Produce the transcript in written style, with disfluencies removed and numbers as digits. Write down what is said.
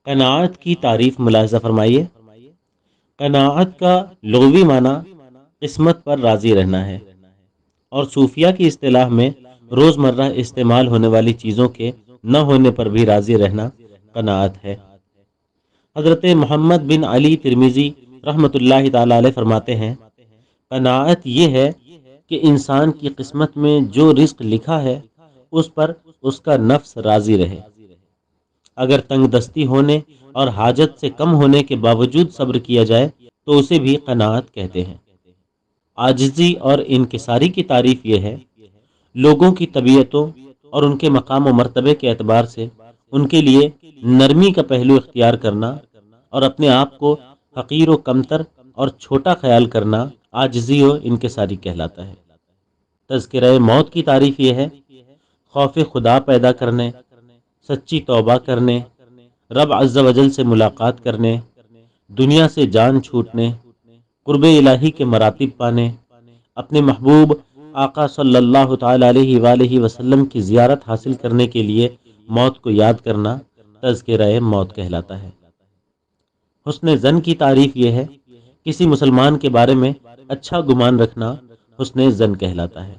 قناعت کی تعریف ملاحظہ فرمائیے۔ قناعت کا لغوی معنی قسمت پر راضی رہنا ہے، اور صوفیہ کی اصطلاح میں روزمرہ استعمال ہونے والی چیزوں کے نہ ہونے پر بھی راضی رہنا قناعت ہے۔ حضرت محمد بن علی ترمذی رحمۃ اللہ تعالی علیہ فرماتے ہیں، قناعت یہ ہے کہ انسان کی قسمت میں جو رزق لکھا ہے اس پر اس کا نفس راضی رہے۔ اگر تنگ دستی ہونے اور حاجت سے کم ہونے کے باوجود صبر کیا جائے تو اسے بھی قناعت کہتے ہیں۔ عاجزی اور انکساری کی تعریف یہ ہے، لوگوں کی طبیعتوں اور ان کے مقام و مرتبے کے اعتبار سے ان کے لیے نرمی کا پہلو اختیار کرنا اور اپنے آپ کو حقیر و کمتر اور چھوٹا خیال کرنا عاجزی و انکساری کہلاتا ہے۔ تذکرہ موت کی تعریف یہ ہے، خوف خدا پیدا کرنے، سچی توبہ کرنے، رب عز و جل سے ملاقات کرنے، دنیا سے جان چھوٹنے، قرب الہی کے مراتب پانے، اپنے محبوب آقا صلی اللہ تعالی علیہ وآلہ وسلم کی زیارت حاصل کرنے کے لیے موت کو یاد کرنا تذکرہ موت کہلاتا ہے۔ حسن ظن کی تعریف یہ ہے، کسی مسلمان کے بارے میں اچھا گمان رکھنا حسن ظن کہلاتا ہے۔